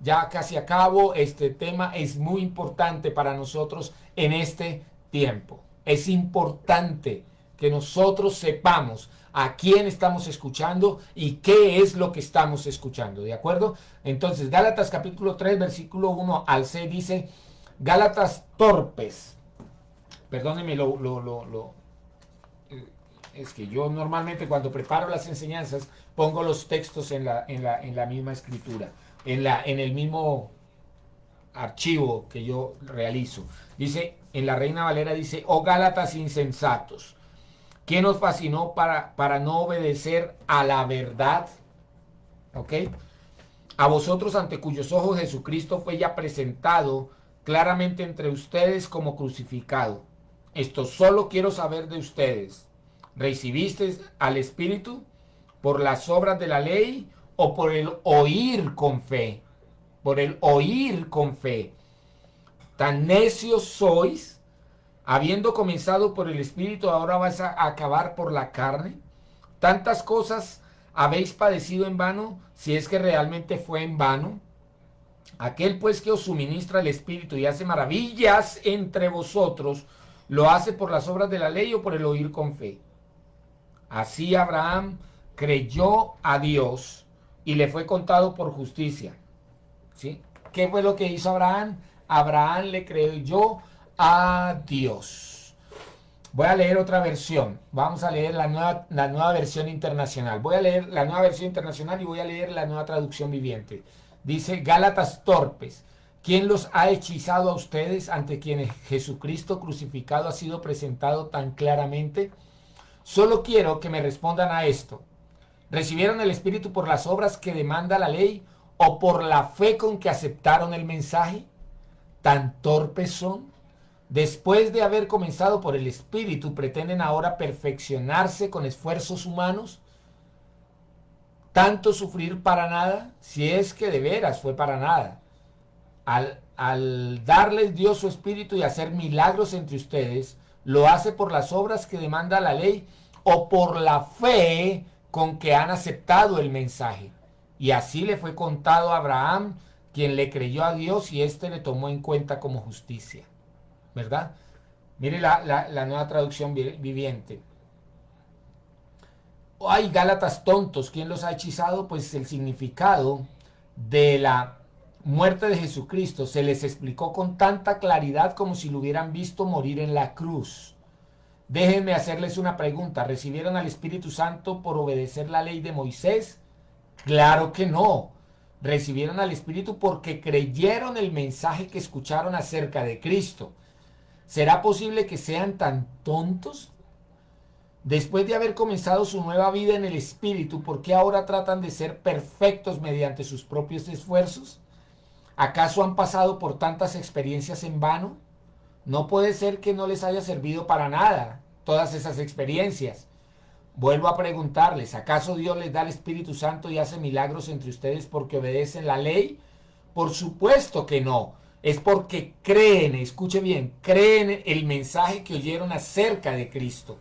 [SPEAKER 1] ya casi acabo. Este tema es muy importante para nosotros en este tiempo. Es importante que nosotros sepamos a quién estamos escuchando y qué es lo que estamos escuchando, ¿de acuerdo? Entonces, Gálatas capítulo 3, versículo 1 al 6 dice, Gálatas torpes. Perdónenme es que yo normalmente cuando preparo las enseñanzas pongo los textos en la misma escritura, en el mismo archivo que yo realizo. Dice, en la Reina Valera dice, oh Gálatas insensatos, ¿quién os fascinó para no obedecer a la verdad? ¿Ok? A vosotros ante cuyos ojos Jesucristo fue ya presentado claramente entre ustedes como crucificado. Esto solo quiero saber de ustedes. ¿Recibisteis al Espíritu por las obras de la ley o por el oír con fe? Por el oír con fe. Tan necios sois, habiendo comenzado por el Espíritu, ahora vais a acabar por la carne. Tantas cosas habéis padecido en vano, si es que realmente fue en vano. Aquel pues que os suministra el Espíritu y hace maravillas entre vosotros, ¿lo hace por las obras de la ley o por el oír con fe? Así Abraham creyó a Dios y le fue contado por justicia. ¿Sí? ¿Qué fue lo que hizo Abraham? Abraham le creyó a Dios. Voy a leer otra versión. Vamos a leer la nueva versión internacional. Voy a leer la nueva versión internacional y voy a leer la nueva traducción viviente. Dice, Gálatas torpes, ¿quién los ha hechizado a ustedes ante quienes Jesucristo crucificado ha sido presentado tan claramente? Solo quiero que me respondan a esto. ¿Recibieron el Espíritu por las obras que demanda la ley o por la fe con que aceptaron el mensaje? ¿Tan torpes son? Después de haber comenzado por el Espíritu, ¿pretenden ahora perfeccionarse con esfuerzos humanos? ¿Tanto sufrir para nada? Si es que de veras fue para nada. Al darles Dios su Espíritu y hacer milagros entre ustedes, ¿lo hace por las obras que demanda la ley o por la fe con que han aceptado el mensaje? Y así le fue contado a Abraham, quien le creyó a Dios y éste le tomó en cuenta como justicia. ¿Verdad? Mire la nueva traducción viviente. Ay, Gálatas tontos, ¿quién los ha hechizado? Pues el significado de la muerte de Jesucristo se les explicó con tanta claridad como si lo hubieran visto morir en la cruz. Déjenme hacerles una pregunta. ¿Recibieron al Espíritu Santo por obedecer la ley de Moisés? Claro que no. Recibieron al Espíritu porque creyeron el mensaje que escucharon acerca de Cristo. ¿Será posible que sean tan tontos? Después de haber comenzado su nueva vida en el Espíritu, ¿por qué ahora tratan de ser perfectos mediante sus propios esfuerzos? ¿Acaso han pasado por tantas experiencias en vano? No puede ser que no les haya servido para nada todas esas experiencias. Vuelvo a preguntarles, ¿acaso Dios les da el Espíritu Santo y hace milagros entre ustedes porque obedecen la ley? Por supuesto que no. es porque creen, escuche bien, creen el mensaje que oyeron acerca de Cristo.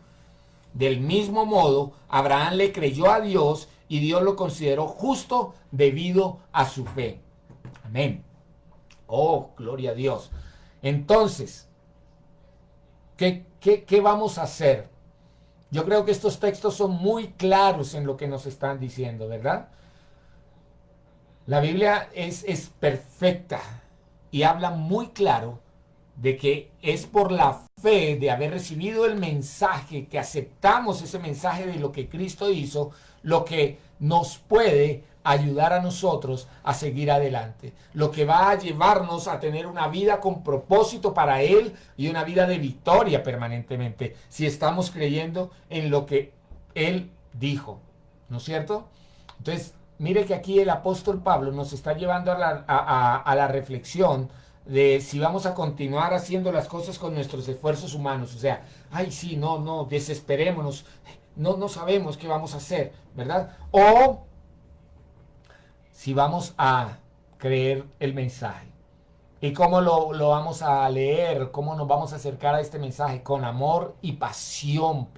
[SPEAKER 1] Del mismo modo, Abraham le creyó a Dios y Dios lo consideró justo debido a su fe. Amén. Oh, gloria a Dios. Entonces, ¿qué vamos a hacer? Yo creo que estos textos son muy claros en lo que nos están diciendo, ¿verdad? La Biblia es perfecta y habla muy claro de que es por la fe de haber recibido el mensaje, que aceptamos ese mensaje de lo que Cristo hizo, lo que nos puede ayudar a nosotros a seguir adelante, lo que va a llevarnos a tener una vida con propósito para Él y una vida de victoria permanentemente, si estamos creyendo en lo que Él dijo, ¿no es cierto? Entonces, mire que aquí el apóstol Pablo nos está llevando a la reflexión de si vamos a continuar haciendo las cosas con nuestros esfuerzos humanos. O sea, ay, sí, no, desesperémonos, no sabemos qué vamos a hacer, ¿verdad? O si vamos a creer el mensaje. ¿Y cómo lo vamos a leer? ¿Cómo nos vamos a acercar a este mensaje? Con amor y pasión,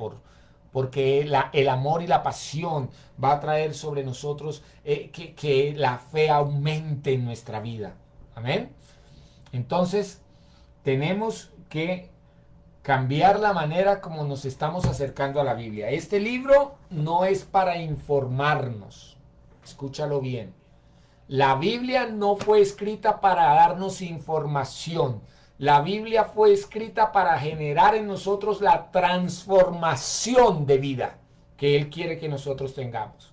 [SPEAKER 1] porque el amor y la pasión va a traer sobre nosotros que la fe aumente en nuestra vida. Amén. Entonces, tenemos que cambiar la manera como nos estamos acercando a la Biblia. Este libro no es para informarnos. Escúchalo bien. La Biblia no fue escrita para darnos información. La Biblia fue escrita para generar en nosotros la transformación de vida que Él quiere que nosotros tengamos.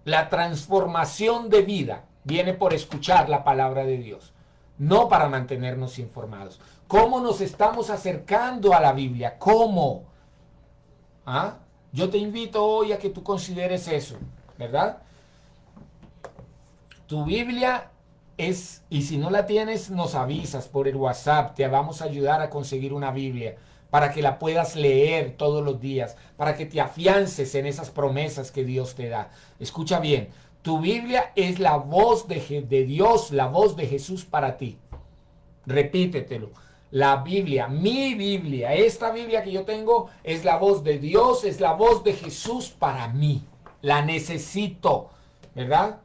[SPEAKER 1] La transformación de vida viene por escuchar la palabra de Dios, no para mantenernos informados. ¿Cómo nos estamos acercando a la Biblia? ¿Cómo? ¿Ah? Yo te invito hoy a que tú consideres eso, ¿verdad? Tu Biblia es, y si no la tienes, nos avisas por el WhatsApp, te vamos a ayudar a conseguir una Biblia para que la puedas leer todos los días, para que te afiances en esas promesas que Dios te da. Escucha bien, tu Biblia es la voz de Dios, la voz de Jesús para ti. Repítetelo. La Biblia, mi Biblia, esta Biblia que yo tengo es la voz de Dios, es la voz de Jesús para mí. La necesito, ¿verdad?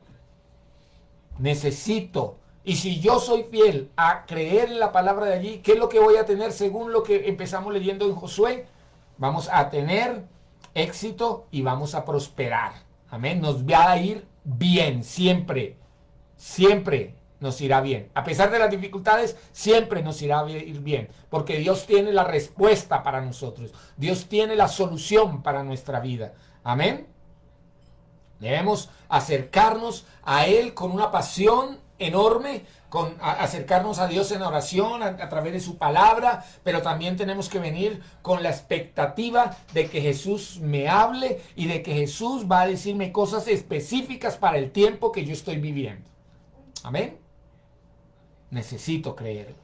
[SPEAKER 1] Necesito. Y si yo soy fiel a creer en la palabra de allí, ¿qué es lo que voy a tener según lo que empezamos leyendo en Josué? Vamos a tener éxito y vamos a prosperar. Amén. Nos va a ir bien, siempre. Siempre nos irá bien. A pesar de las dificultades, siempre nos irá a ir bien. Porque Dios tiene la respuesta para nosotros. Dios tiene la solución para nuestra vida. Amén. Debemos acercarnos a Él con una pasión enorme, acercarnos a Dios en oración a través de su palabra, pero también tenemos que venir con la expectativa de que Jesús me hable y de que Jesús va a decirme cosas específicas para el tiempo que yo estoy viviendo. Amén. Necesito creerlo.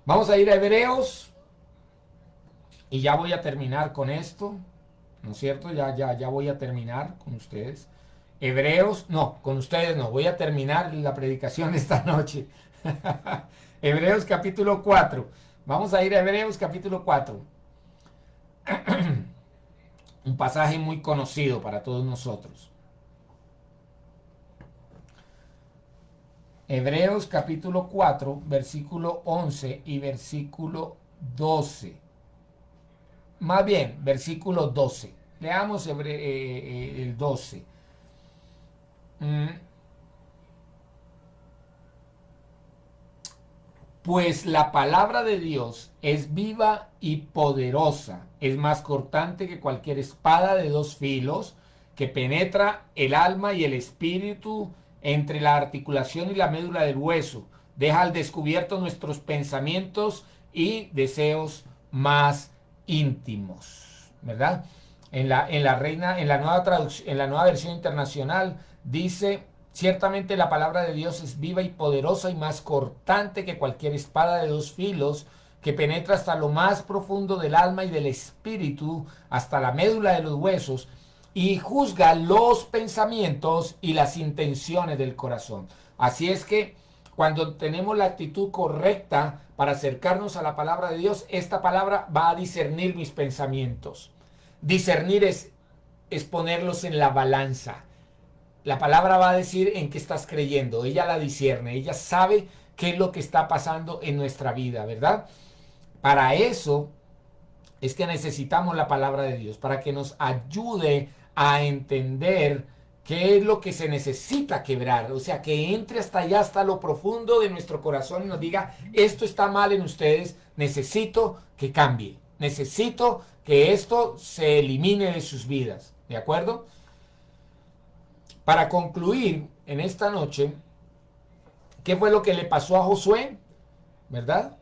[SPEAKER 1] Vamos a ir a Hebreos y ya voy a terminar con esto. ¿No es cierto? Ya voy a terminar con ustedes. Hebreos, no, con ustedes no. Voy a terminar la predicación esta noche. Hebreos capítulo 4. Vamos a ir a Hebreos capítulo 4. Un pasaje muy conocido para todos nosotros. Hebreos capítulo 4, versículo 11 y versículo 12. Más bien, versículo 12. Leamos el 12. Pues la palabra de Dios es viva y poderosa, es más cortante que cualquier espada de dos filos, que penetra el alma y el espíritu, entre la articulación y la médula del hueso, deja al descubierto nuestros pensamientos y deseos más íntimos, ¿verdad? En la nueva versión internacional dice: ciertamente la palabra de Dios es viva y poderosa y más cortante que cualquier espada de dos filos, que penetra hasta lo más profundo del alma y del espíritu, hasta la médula de los huesos, y juzga los pensamientos y las intenciones del corazón. Así es que cuando tenemos la actitud correcta para acercarnos a la palabra de Dios, esta palabra va a discernir mis pensamientos. Discernir es ponerlos en la balanza. La palabra va a decir en qué estás creyendo. Ella la discierne, ella sabe qué es lo que está pasando en nuestra vida, ¿verdad? Para eso es que necesitamos la palabra de Dios, para que nos ayude a entender qué es lo que se necesita quebrar. O sea, que entre hasta allá, hasta lo profundo de nuestro corazón y nos diga, esto está mal en ustedes, necesito que cambie. Necesito que esto se elimine de sus vidas. ¿De acuerdo? Para concluir en esta noche, ¿qué fue lo que le pasó a Josué? ¿Verdad?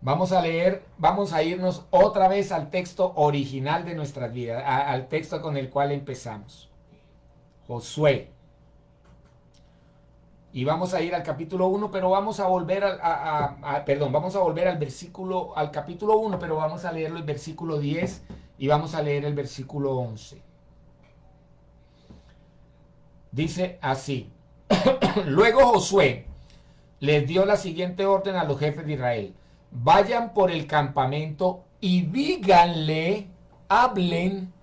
[SPEAKER 1] Vamos a leer, vamos a irnos otra vez al texto original de nuestras vidas, al texto con el cual empezamos. Josué. Y vamos a ir al capítulo 1, pero vamos a volver perdón, vamos a volver al capítulo 1, pero vamos a leerlo el versículo 10 y vamos a leer el versículo 11. Dice así: Luego Josué les dio la siguiente orden a los jefes de Israel: vayan por el campamento y díganle, hablen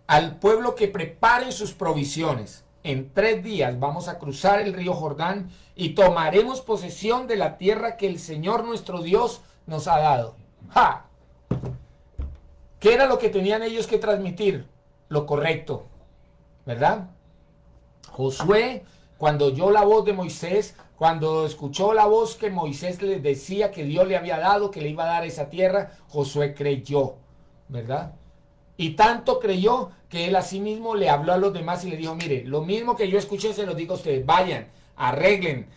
[SPEAKER 1] al pueblo que preparen sus provisiones. En 3 días vamos a cruzar el río Jordán y tomaremos posesión de la tierra que el Señor nuestro Dios nos ha dado. ¡Ja! ¿Qué era lo que tenían ellos que transmitir? Lo correcto, ¿verdad? Josué, cuando oyó la voz de Moisés, cuando escuchó la voz que Moisés le decía que Dios le había dado, que le iba a dar esa tierra, Josué creyó, ¿verdad? Y tanto creyó que él asimismo le habló a los demás y le dijo, mire, lo mismo que yo escuché se lo digo a ustedes, vayan, arreglen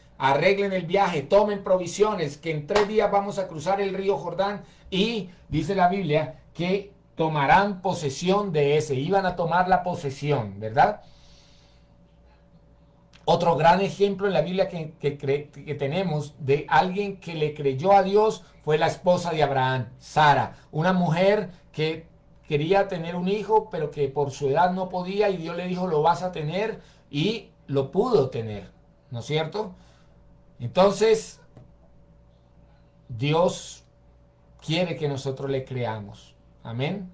[SPEAKER 1] el viaje, tomen provisiones, que en 3 días vamos a cruzar el río Jordán y dice la Biblia que tomarán posesión de ese, iban a tomar la posesión, ¿verdad? Otro gran ejemplo en la Biblia que tenemos de alguien que le creyó a Dios fue la esposa de Abraham, Sara, una mujer que quería tener un hijo, pero que por su edad no podía y Dios le dijo, lo vas a tener y lo pudo tener, ¿no es cierto? Entonces, Dios quiere que nosotros le creamos, amén.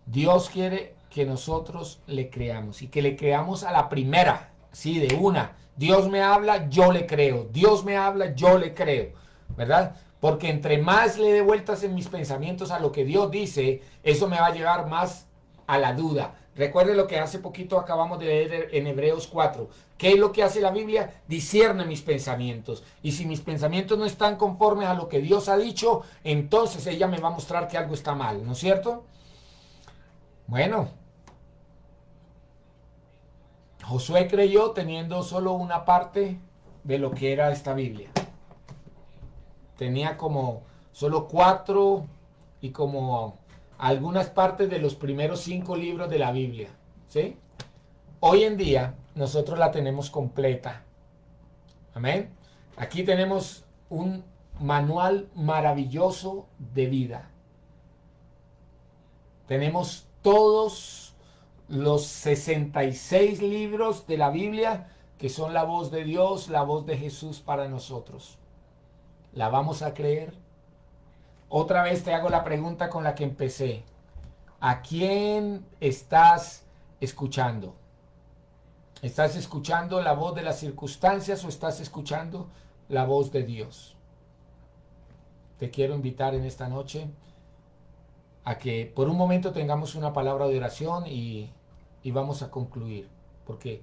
[SPEAKER 1] Dios quiere que nosotros le creamos y que le creamos a la primera. Sí, de una. Dios me habla, yo le creo. Dios me habla, yo le creo. ¿Verdad? Porque entre más le dé vueltas en mis pensamientos a lo que Dios dice, eso me va a llevar más a la duda. Recuerde lo que hace poquito acabamos de leer en Hebreos 4. ¿Qué es lo que hace la Biblia? Discierne mis pensamientos. Y si mis pensamientos no están conformes a lo que Dios ha dicho, entonces ella me va a mostrar que algo está mal. ¿No es cierto? Bueno, Josué creyó teniendo solo una parte de lo que era esta Biblia. Tenía como solo 4 y como algunas partes de los primeros 5 libros de la Biblia. ¿Sí? Hoy en día nosotros la tenemos completa. Amén. Aquí tenemos un manual maravilloso de vida. Tenemos todos los 66 libros de la Biblia que son la voz de Dios, la voz de Jesús para nosotros. ¿La vamos a creer? Otra vez te hago la pregunta con la que empecé. ¿A quién estás escuchando? ¿Estás escuchando la voz de las circunstancias o estás escuchando la voz de Dios? Te quiero invitar en esta noche a que por un momento tengamos una palabra de oración y vamos a concluir, porque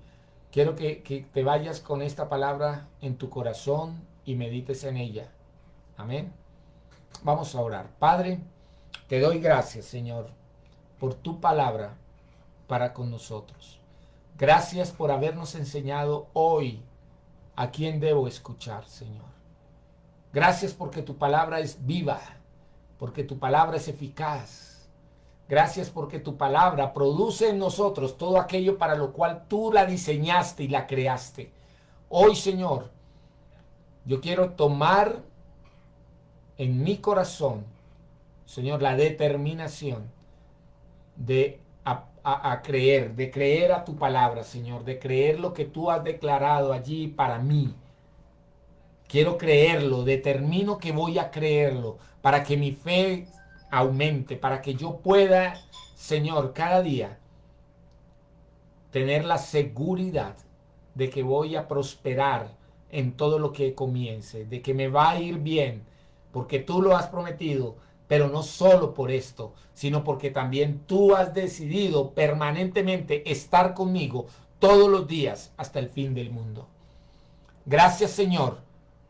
[SPEAKER 1] quiero que te vayas con esta palabra en tu corazón y medites en ella. Amén. Vamos a orar. Padre, te doy gracias, Señor, por tu palabra para con nosotros. Gracias por habernos enseñado hoy a quién debo escuchar, Señor. Gracias porque tu palabra es viva, porque tu palabra es eficaz. Gracias porque tu palabra produce en nosotros todo aquello para lo cual tú la diseñaste y la creaste. Hoy, Señor, yo quiero tomar en mi corazón, Señor, la determinación de a creer, de creer a tu palabra, Señor, de creer lo que tú has declarado allí para mí. Quiero creerlo, determino que voy a creerlo para que mi fe aumente, para que yo pueda, Señor, cada día tener la seguridad de que voy a prosperar en todo lo que comience, de que me va a ir bien, porque tú lo has prometido, pero no solo por esto, sino porque también tú has decidido permanentemente estar conmigo todos los días hasta el fin del mundo. Gracias, Señor,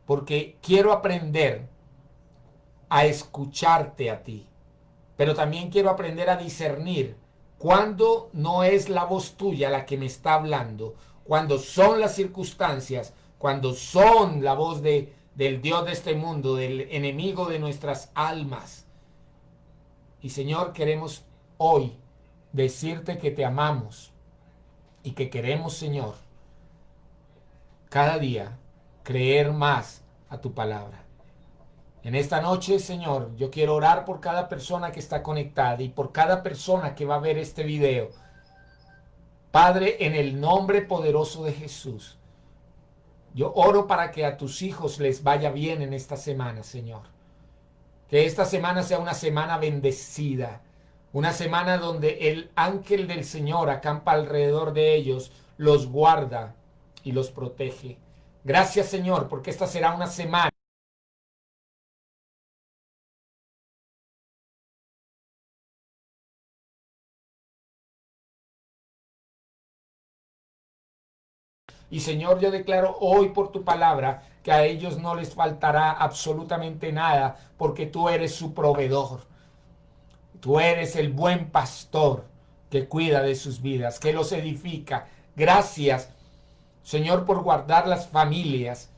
[SPEAKER 1] porque quiero aprender a escucharte a ti, pero también quiero aprender a discernir cuando no es la voz tuya la que me está hablando, cuando son las circunstancias, cuando son la voz del Dios de este mundo, del enemigo de nuestras almas. Y Señor, queremos hoy decirte que te amamos y que queremos, Señor, cada día creer más a tu palabra. En esta noche, Señor, yo quiero orar por cada persona que está conectada y por cada persona que va a ver este video. Padre, en el nombre poderoso de Jesús, yo oro para que a tus hijos les vaya bien en esta semana, Señor. Que esta semana sea una semana bendecida, una semana donde el ángel del Señor acampa alrededor de ellos, los guarda y los protege. Gracias, Señor, porque esta será una semana. Y Señor, yo declaro hoy por tu palabra que a ellos no les faltará absolutamente nada, porque tú eres su proveedor. Tú eres el buen pastor que cuida de sus vidas, que los edifica. Gracias, Señor, por guardar las familias,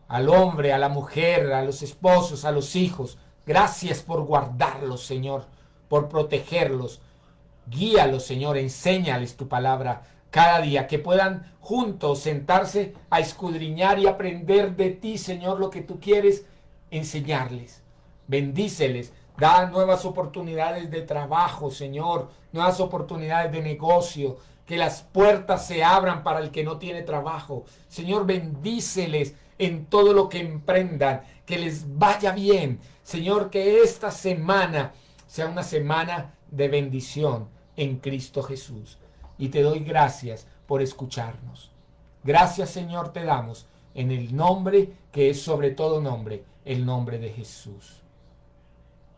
[SPEAKER 1] al hombre, a la mujer, a los esposos, a los hijos. Gracias por guardarlos, Señor, por protegerlos. Guíalos, Señor, enséñales tu palabra cada día, que puedan juntos sentarse a escudriñar y aprender de ti, Señor, lo que tú quieres enseñarles. Bendíceles, da nuevas oportunidades de trabajo, Señor, nuevas oportunidades de negocio, que las puertas se abran para el que no tiene trabajo. Señor, bendíceles en todo lo que emprendan, que les vaya bien. Señor, que esta semana sea una semana de bendición en Cristo Jesús. Y te doy gracias por escucharnos. Gracias, Señor, te damos en el nombre que es sobre todo nombre, el nombre de Jesús.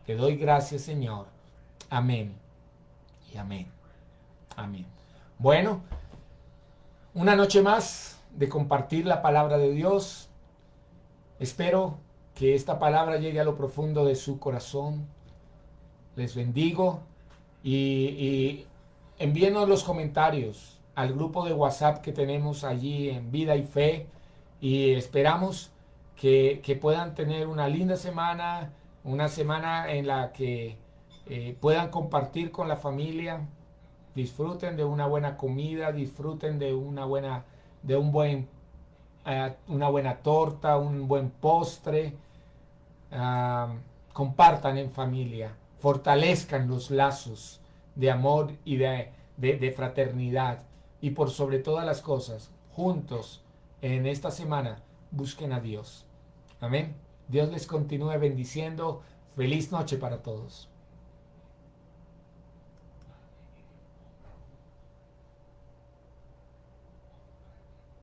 [SPEAKER 1] Te doy gracias, Señor. Amén y amén. Amén. Bueno, una noche más de compartir la palabra de Dios. Espero que esta palabra llegue a lo profundo de su corazón. Les bendigo y envíenos los comentarios al grupo de WhatsApp que tenemos allí en Vida y Fe y esperamos que puedan tener una semana en la que puedan compartir con la familia, disfruten de una buena comida, disfruten de una buena torta, un buen postre, compartan en familia, fortalezcan los lazos de amor y de fraternidad y por sobre todas las cosas, juntos en esta semana, busquen a Dios. Amén. Dios les continúe bendiciendo. Feliz noche para todos.